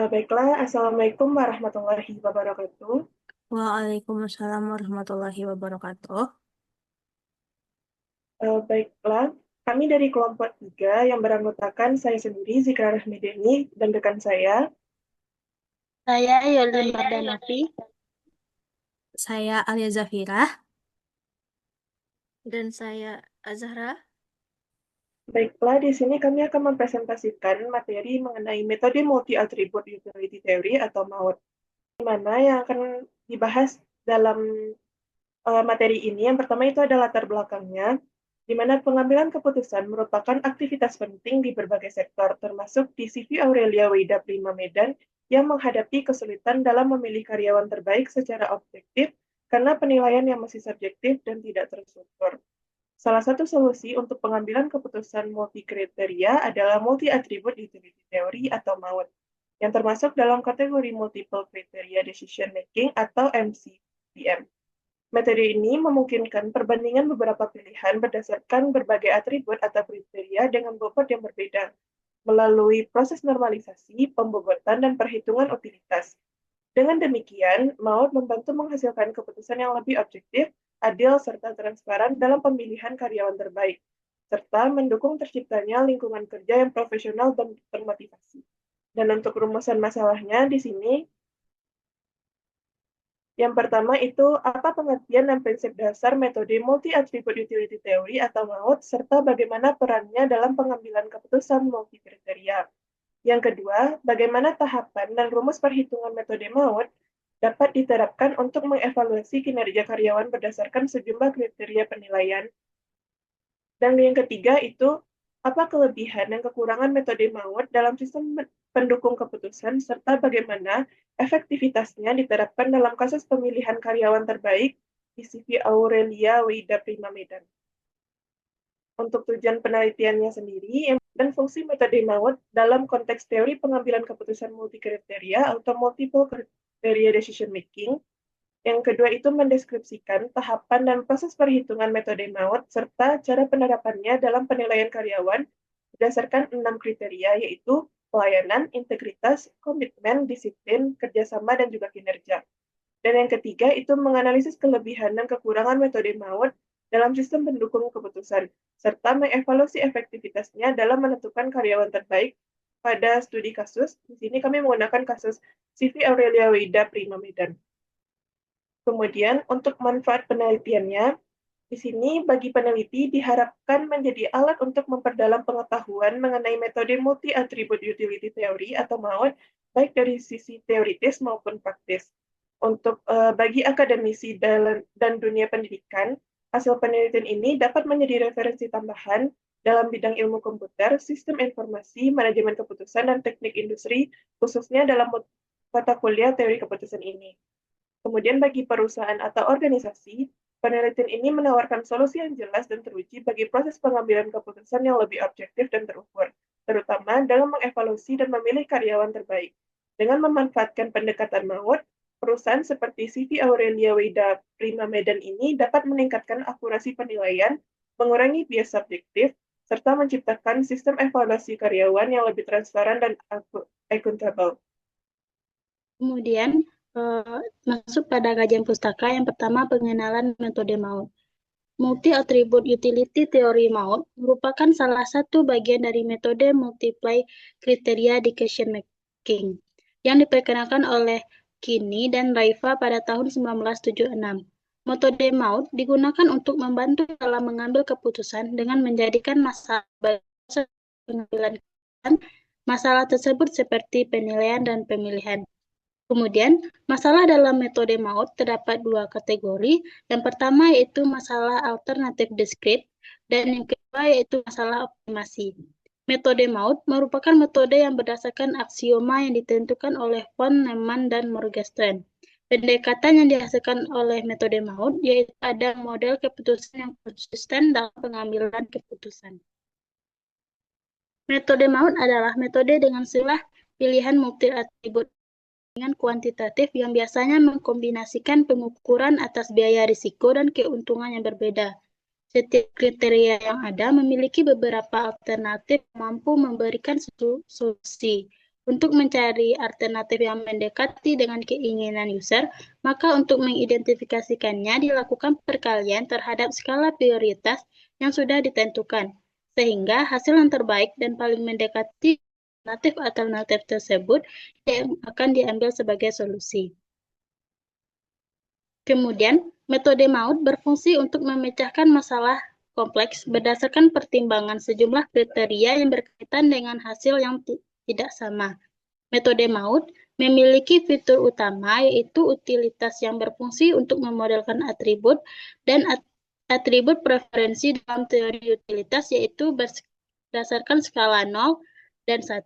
Baiklah, Assalamualaikum warahmatullahi wabarakatuh. Waalaikumsalam warahmatullahi wabarakatuh. Baiklah, kami dari kelompok 3 yang beranggotakan saya sendiri, Zikra Rahmideni, dan rekan saya. Saya Yolin Mardanafi. Saya Alia Zafira. Dan saya Azahra. Baiklah, di sini kami akan mempresentasikan materi mengenai metode multi-attribute utility theory atau MAUT, di mana yang akan dibahas dalam materi ini. Yang pertama itu adalah latar belakangnya, di mana pengambilan keputusan merupakan aktivitas penting di berbagai sektor, termasuk di CV Aurelia Weida Prima Medan yang menghadapi kesulitan dalam memilih karyawan terbaik secara objektif karena penilaian yang masih subjektif dan tidak terstruktur. Salah satu solusi untuk pengambilan keputusan multi-kriteria adalah multi-attribute utility theory atau MAUT, yang termasuk dalam kategori multiple criteria decision making atau MCDM. Metode ini memungkinkan perbandingan beberapa pilihan berdasarkan berbagai atribut atau kriteria dengan bobot yang berbeda, melalui proses normalisasi, pembobotan, dan perhitungan utilitas. Dengan demikian, MAUT membantu menghasilkan keputusan yang lebih objektif, adil, serta transparan dalam pemilihan karyawan terbaik, serta mendukung terciptanya lingkungan kerja yang profesional dan termotivasi. Dan untuk rumusan masalahnya di sini, yang pertama itu apa pengertian dan prinsip dasar metode multi-attribute utility theory atau MAUT, serta bagaimana perannya dalam pengambilan keputusan multi-kriteria. Yang kedua, bagaimana tahapan dan rumus perhitungan metode MAUT dapat diterapkan untuk mengevaluasi kinerja karyawan berdasarkan sejumlah kriteria penilaian. Dan yang ketiga itu, apa kelebihan dan kekurangan metode MAUT dalam sistem pendukung keputusan, serta bagaimana efektivitasnya diterapkan dalam kasus pemilihan karyawan terbaik di CV Aurelia Weida Prima Medan. Untuk tujuan penelitiannya sendiri, dan fungsi metode MAUT dalam konteks teori pengambilan keputusan multikriteria atau multiple criteria decision making. Yang kedua itu mendeskripsikan tahapan dan proses perhitungan metode MAUT serta cara penerapannya dalam penilaian karyawan berdasarkan 6 kriteria, yaitu pelayanan, integritas, komitmen, disiplin, kerjasama, dan juga kinerja. Dan yang ketiga itu menganalisis kelebihan dan kekurangan metode MAUT dalam sistem pendukung keputusan, serta mengevaluasi efektivitasnya dalam menentukan karyawan terbaik pada studi kasus. Di sini kami menggunakan kasus CV Aurelia Weida Prima Medan. Kemudian untuk manfaat penelitiannya, di sini bagi peneliti diharapkan menjadi alat untuk memperdalam pengetahuan mengenai metode multi-attribute utility theory atau MAUT, baik dari sisi teoritis maupun praktis. Untuk bagi akademisi dan dunia pendidikan, hasil penelitian ini dapat menjadi referensi tambahan dalam bidang ilmu komputer, sistem informasi, manajemen keputusan, dan teknik industri, khususnya dalam mata kuliah teori keputusan ini. Kemudian bagi perusahaan atau organisasi, penelitian ini menawarkan solusi yang jelas dan teruji bagi proses pengambilan keputusan yang lebih objektif dan terukur, terutama dalam mengevaluasi dan memilih karyawan terbaik. Dengan memanfaatkan pendekatan MAUT, perusahaan seperti CV Aurelia Weida Prima Medan ini dapat meningkatkan akurasi penilaian, mengurangi bias subjektif, serta menciptakan sistem evaluasi karyawan yang lebih transparan dan akuntabel. Kemudian masuk pada kajian pustaka. Yang pertama, pengenalan metode MAUT. Multi-attribute utility theory MAUT merupakan salah satu bagian dari metode multiply criteria decision making yang diperkenalkan oleh Kinney dan Raiva pada tahun 1976. Metode MAUT digunakan untuk membantu dalam mengambil keputusan dengan menjadikan masalah pengambilan keputusan. Masalah tersebut seperti penilaian dan pemilihan. Kemudian, masalah dalam metode MAUT terdapat dua kategori. Yang pertama yaitu masalah alternatif diskrit, dan yang kedua yaitu masalah optimasi. Metode MAUT merupakan metode yang berdasarkan aksioma yang ditentukan oleh von Neumann dan Morgenstern. Pendekatan yang dihasilkan oleh metode MAUT yaitu ada model keputusan yang konsisten dalam pengambilan keputusan. Metode MAUT adalah metode dengan sejumlah pilihan multi-atribut dengan kuantitatif yang biasanya mengkombinasikan pengukuran atas biaya risiko dan keuntungan yang berbeda. Setiap kriteria yang ada memiliki beberapa alternatif yang mampu memberikan satu solusi. untuk mencari alternatif yang mendekati dengan keinginan user, maka untuk mengidentifikasikannya dilakukan perkalian terhadap skala prioritas yang sudah ditentukan, sehingga hasil yang terbaik dan paling mendekati alternatif tersebut yang akan diambil sebagai solusi. Kemudian, metode MAUT berfungsi untuk memecahkan masalah kompleks berdasarkan pertimbangan sejumlah kriteria yang berkaitan dengan hasil yang tidak sama. Metode MAUT memiliki fitur utama yaitu utilitas yang berfungsi untuk memodelkan atribut dan atribut preferensi dalam teori utilitas yaitu berdasarkan skala 0 dan 1,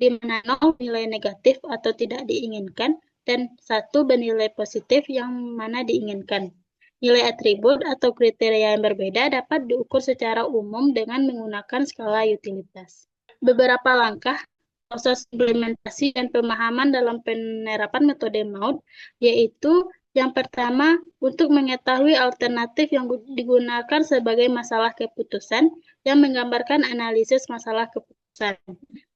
di mana 0 nilai negatif atau tidak diinginkan dan 1 bernilai positif yang mana diinginkan. Nilai atribut atau kriteria yang berbeda dapat diukur secara umum dengan menggunakan skala utilitas. Beberapa langkah proses implementasi dan pemahaman dalam penerapan metode MAUT, yaitu yang pertama, untuk mengetahui alternatif yang digunakan sebagai masalah keputusan yang menggambarkan analisis masalah keputusan.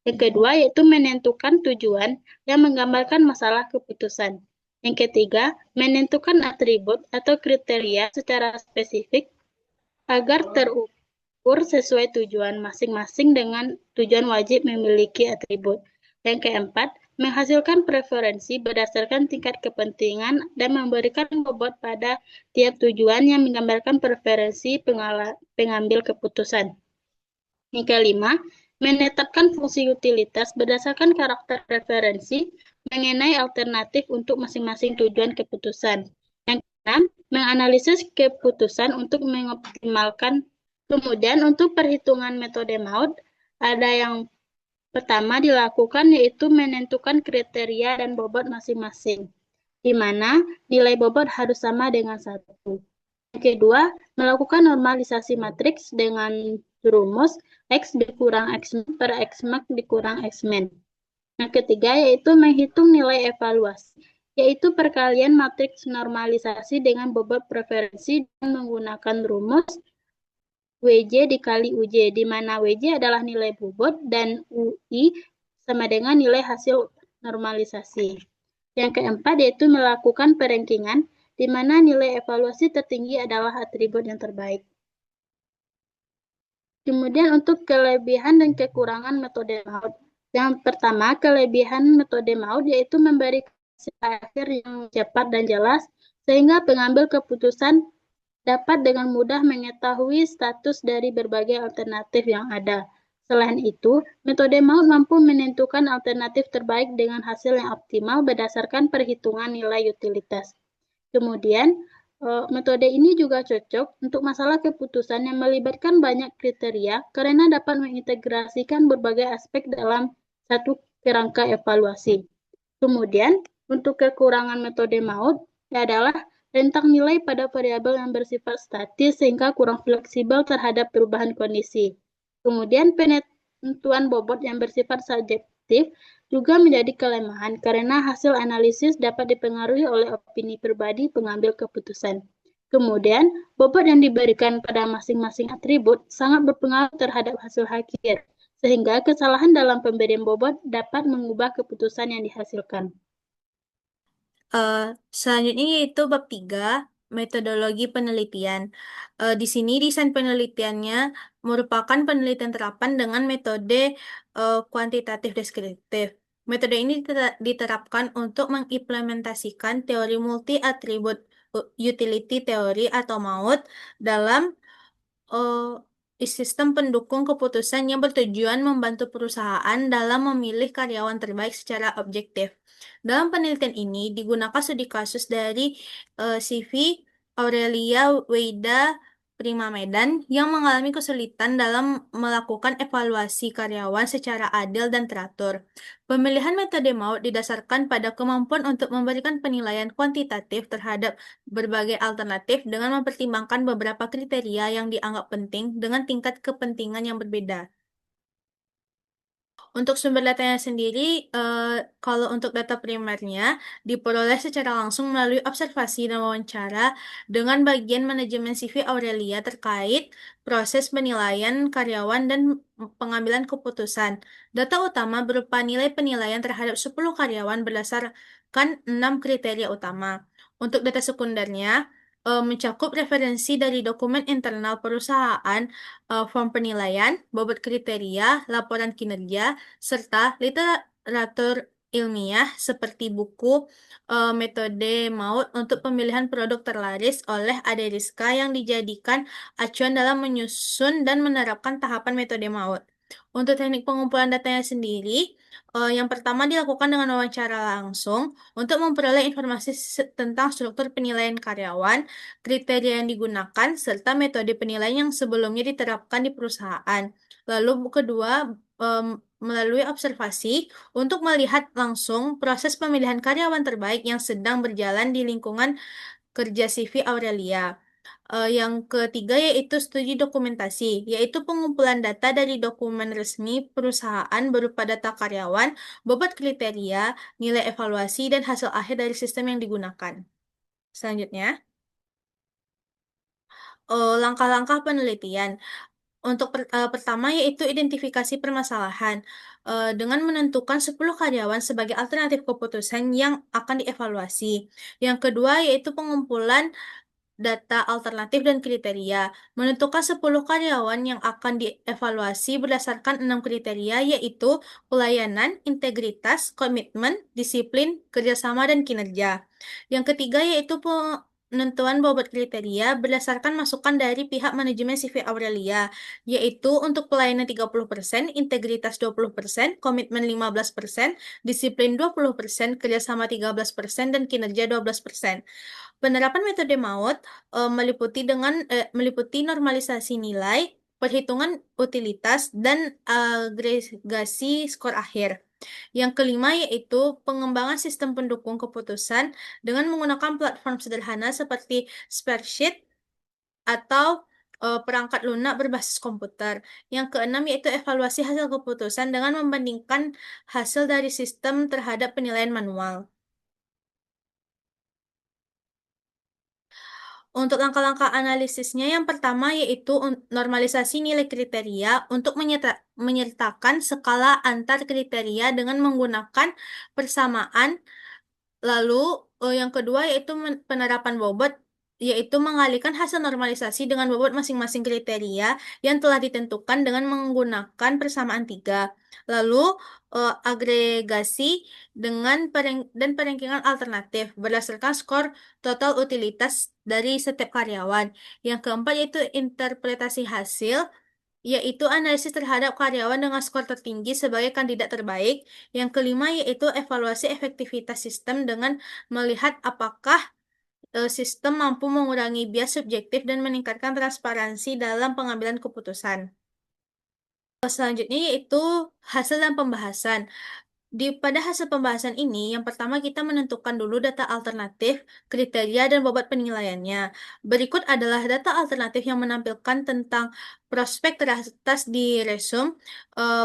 Yang kedua, yaitu menentukan tujuan yang menggambarkan masalah keputusan. Yang ketiga, menentukan atribut atau kriteria secara spesifik agar terukur sesuai tujuan masing-masing dengan tujuan wajib memiliki atribut. Yang keempat, menghasilkan preferensi berdasarkan tingkat kepentingan dan memberikan bobot pada tiap tujuan yang menggambarkan preferensi pengambil keputusan. Yang kelima, menetapkan fungsi utilitas berdasarkan karakter preferensi mengenai alternatif untuk masing-masing tujuan keputusan. Yang keenam, menganalisis keputusan untuk mengoptimalkan. Kemudian untuk perhitungan metode MAUT, ada yang pertama dilakukan yaitu menentukan kriteria dan bobot masing-masing, di mana nilai bobot harus sama dengan 1. Yang kedua, melakukan normalisasi matriks dengan rumus X dikurang X per X max dikurang X min. Yang ketiga, yaitu menghitung nilai evaluasi, yaitu perkalian matriks normalisasi dengan bobot preferensi dan menggunakan rumus WJ dikali UJ, di mana WJ adalah nilai bobot dan UI sama dengan nilai hasil normalisasi. Yang keempat yaitu melakukan perankingan, di mana nilai evaluasi tertinggi adalah atribut yang terbaik. Kemudian untuk kelebihan dan kekurangan metode MAUT. Yang pertama, kelebihan metode MAUT yaitu memberi hasil akhir yang cepat dan jelas, sehingga pengambil keputusan dapat dengan mudah mengetahui status dari berbagai alternatif yang ada. Selain itu, metode MAUT mampu menentukan alternatif terbaik dengan hasil yang optimal berdasarkan perhitungan nilai utilitas. Kemudian, metode ini juga cocok untuk masalah keputusan yang melibatkan banyak kriteria karena dapat mengintegrasikan berbagai aspek dalam satu kerangka evaluasi. Kemudian, untuk kekurangan metode MAUT adalah rentang nilai pada variabel yang bersifat statis sehingga kurang fleksibel terhadap perubahan kondisi. Kemudian penentuan bobot yang bersifat subjektif juga menjadi kelemahan karena hasil analisis dapat dipengaruhi oleh opini pribadi pengambil keputusan. Kemudian, bobot yang diberikan pada masing-masing atribut sangat berpengaruh terhadap hasil akhir, sehingga kesalahan dalam pemberian bobot dapat mengubah keputusan yang dihasilkan. Selanjutnya yaitu bab 3, metodologi penelitian. Di sini desain penelitiannya merupakan penelitian terapan dengan metode kuantitatif deskriptif. Metode ini diterapkan untuk mengimplementasikan teori multi-atribut utility theory atau MAUT dalam sistem pendukung keputusan yang bertujuan membantu perusahaan dalam memilih karyawan terbaik secara objektif. Dalam penelitian ini digunakan studi kasus dari CV Aurelia Weida Prima Medan yang mengalami kesulitan dalam melakukan evaluasi karyawan secara adil dan teratur. Pemilihan metode MAUT didasarkan pada kemampuan untuk memberikan penilaian kuantitatif terhadap berbagai alternatif dengan mempertimbangkan beberapa kriteria yang dianggap penting dengan tingkat kepentingan yang berbeda. Untuk sumber datanya sendiri, kalau untuk data primernya diperoleh secara langsung melalui observasi dan wawancara dengan bagian manajemen CV Aurelia terkait proses penilaian karyawan dan pengambilan keputusan. Data utama berupa nilai penilaian terhadap 10 karyawan berdasarkan 6 kriteria utama. Untuk data sekundernya, mencakup referensi dari dokumen internal perusahaan, form penilaian, bobot kriteria, laporan kinerja, serta literatur ilmiah seperti buku metode MAUT untuk pemilihan produk terlaris oleh Ade Rizka yang dijadikan acuan dalam menyusun dan menerapkan tahapan metode MAUT. Untuk teknik pengumpulan datanya sendiri, yang pertama dilakukan dengan wawancara langsung untuk memperoleh informasi tentang struktur penilaian karyawan, kriteria yang digunakan, serta metode penilaian yang sebelumnya diterapkan di perusahaan. Lalu kedua, melalui observasi untuk melihat langsung proses pemilihan karyawan terbaik yang sedang berjalan di lingkungan kerja CV Aurelia. Yang ketiga yaitu studi dokumentasi, yaitu pengumpulan data dari dokumen resmi perusahaan berupa data karyawan, bobot kriteria, nilai evaluasi, dan hasil akhir dari sistem yang digunakan. Selanjutnya, langkah-langkah penelitian. Untuk pertama yaitu identifikasi permasalahan dengan menentukan 10 karyawan sebagai alternatif keputusan yang akan dievaluasi. Yang kedua yaitu pengumpulan data alternatif dan kriteria. Menentukan 10 karyawan yang akan dievaluasi berdasarkan 6 kriteria yaitu pelayanan, integritas, komitmen, disiplin, kerjasama, dan kinerja. Yang ketiga yaitu penentuan bobot kriteria berdasarkan masukan dari pihak manajemen CV Aurelia, yaitu untuk pelayanan 30%, integritas 20%, komitmen 15%, disiplin 20%, kerjasama 13%, dan kinerja 12%. Penerapan metode MAUT meliputi normalisasi nilai, perhitungan utilitas, dan agregasi skor akhir. Yang kelima yaitu pengembangan sistem pendukung keputusan dengan menggunakan platform sederhana seperti spreadsheet atau perangkat lunak berbasis komputer. Yang keenam yaitu evaluasi hasil keputusan dengan membandingkan hasil dari sistem terhadap penilaian manual. Untuk langkah-langkah analisisnya, yang pertama yaitu normalisasi nilai kriteria untuk menyertakan skala antar kriteria dengan menggunakan persamaan. Lalu yang kedua yaitu penerapan bobot, yaitu mengalihkan hasil normalisasi dengan bobot masing-masing kriteria yang telah ditentukan dengan menggunakan persamaan 3. Lalu agregasi dan perankingan alternatif berdasarkan skor total utilitas dari setiap karyawan. Yang keempat yaitu interpretasi hasil, yaitu analisis terhadap karyawan dengan skor tertinggi sebagai kandidat terbaik. Yang kelima yaitu evaluasi efektivitas sistem dengan melihat apakah sistem mampu mengurangi bias subjektif dan meningkatkan transparansi dalam pengambilan keputusan. Selanjutnya yaitu hasil dan pembahasan. Pada hasil pembahasan ini, yang pertama kita menentukan dulu data alternatif, kriteria, dan bobot penilaiannya. Berikut adalah data alternatif yang menampilkan tentang prospek teratas di resume.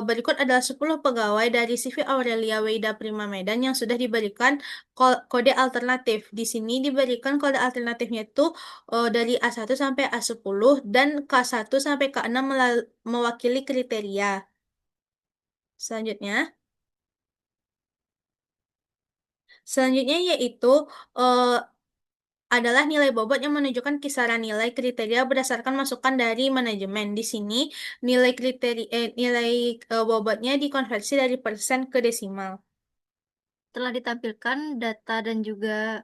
Berikut adalah 10 pegawai dari CV Aurelia Weida Prima Medan yang sudah diberikan kode alternatif. Di sini diberikan kode alternatifnya itu dari A1 sampai A10 dan K1 sampai K6 mewakili kriteria. Selanjutnya yaitu adalah nilai bobot yang menunjukkan kisaran nilai kriteria berdasarkan masukan dari manajemen. Di sini nilai bobotnya dikonversi dari persen ke desimal. Telah ditampilkan data dan juga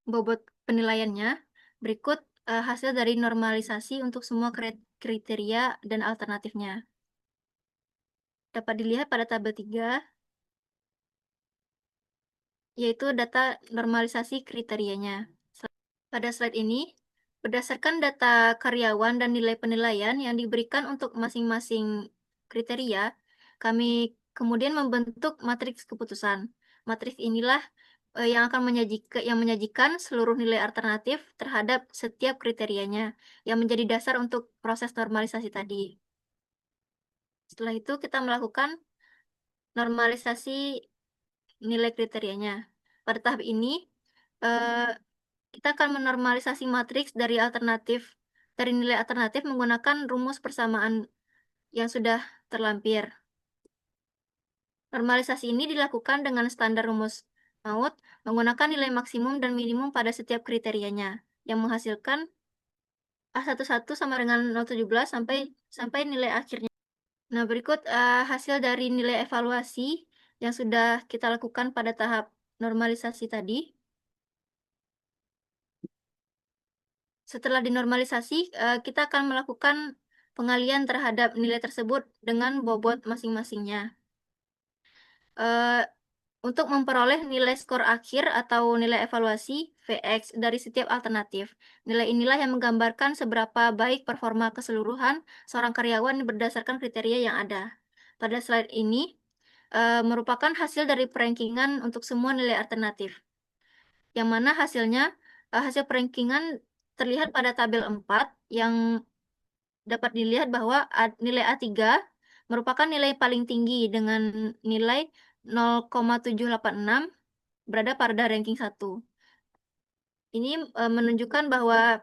bobot penilaiannya. Berikut hasil dari normalisasi untuk semua kriteria dan alternatifnya. Dapat dilihat pada tabel 3, yaitu data normalisasi kriterianya. Pada slide ini, berdasarkan data karyawan dan nilai penilaian yang diberikan untuk masing-masing kriteria, kami kemudian membentuk matriks keputusan. Matriks inilah yang akan menyajikan seluruh nilai alternatif terhadap setiap kriterianya, yang menjadi dasar untuk proses normalisasi tadi. Setelah itu kita melakukan normalisasi nilai kriterianya. Pada tahap ini, kita akan menormalisasi matriks dari nilai alternatif menggunakan rumus persamaan yang sudah terlampir. Normalisasi ini dilakukan dengan standar rumus maut menggunakan nilai maksimum dan minimum pada setiap kriterianya, yang menghasilkan A11 sama dengan 0,17 sampai nilai akhirnya. Nah, berikut hasil dari nilai evaluasi yang sudah kita lakukan pada tahap normalisasi tadi. Setelah dinormalisasi, kita akan melakukan pengalian terhadap nilai tersebut dengan bobot masing-masingnya. Untuk memperoleh nilai skor akhir atau nilai evaluasi VX dari setiap alternatif. Nilai inilah yang menggambarkan seberapa baik performa keseluruhan seorang karyawan berdasarkan kriteria yang ada. Pada slide ini merupakan hasil dari perankingan untuk semua nilai alternatif. Yang mana hasil perankingan terlihat pada tabel 4 yang dapat dilihat bahwa nilai A3 merupakan nilai paling tinggi dengan nilai 0,786 berada pada ranking 1. Ini menunjukkan bahwa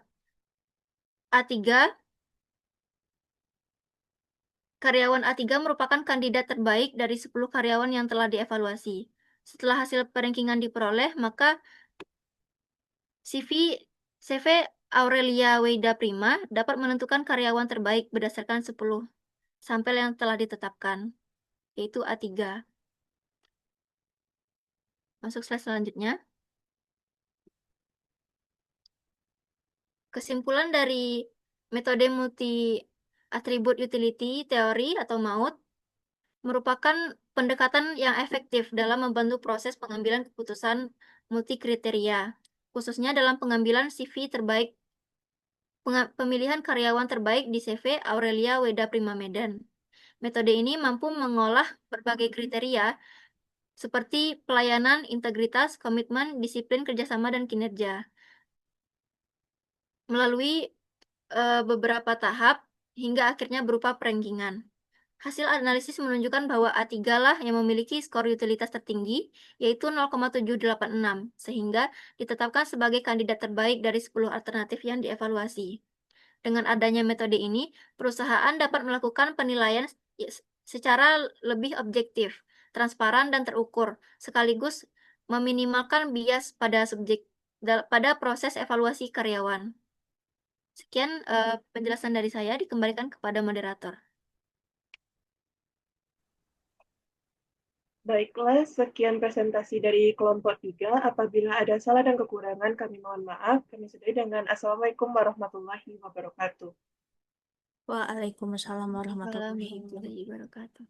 karyawan A3 merupakan kandidat terbaik dari 10 karyawan yang telah dievaluasi. Setelah hasil perankingan diperoleh, maka CV Aurelia Weida Prima dapat menentukan karyawan terbaik berdasarkan 10 sampel yang telah ditetapkan, yaitu A3. Masuk slide selanjutnya. Kesimpulan dari metode multi-attribute utility teori atau MAUT merupakan pendekatan yang efektif dalam membantu proses pengambilan keputusan multi-kriteria, khususnya dalam pengambilan CV terbaik, pemilihan karyawan terbaik di CV Aurelia Weida Prima Medan. Metode ini mampu mengolah berbagai kriteria seperti pelayanan, integritas, komitmen, disiplin, kerjasama, dan kinerja melalui beberapa tahap hingga akhirnya berupa perankingan. Hasil analisis menunjukkan bahwa A3 lah yang memiliki skor utilitas tertinggi, yaitu 0,786, sehingga ditetapkan sebagai kandidat terbaik dari 10 alternatif yang dievaluasi. Dengan adanya metode ini, perusahaan dapat melakukan penilaian secara lebih objektif, transparan, dan terukur, sekaligus meminimalkan bias pada proses evaluasi karyawan. Sekian penjelasan dari saya, dikembalikan kepada moderator. Baiklah, sekian presentasi dari kelompok 3. Apabila ada salah dan kekurangan, kami mohon maaf. Kami sudahi dengan Assalamualaikum warahmatullahi wabarakatuh. Waalaikumsalam warahmatullahi Warahmatullahi wabarakatuh.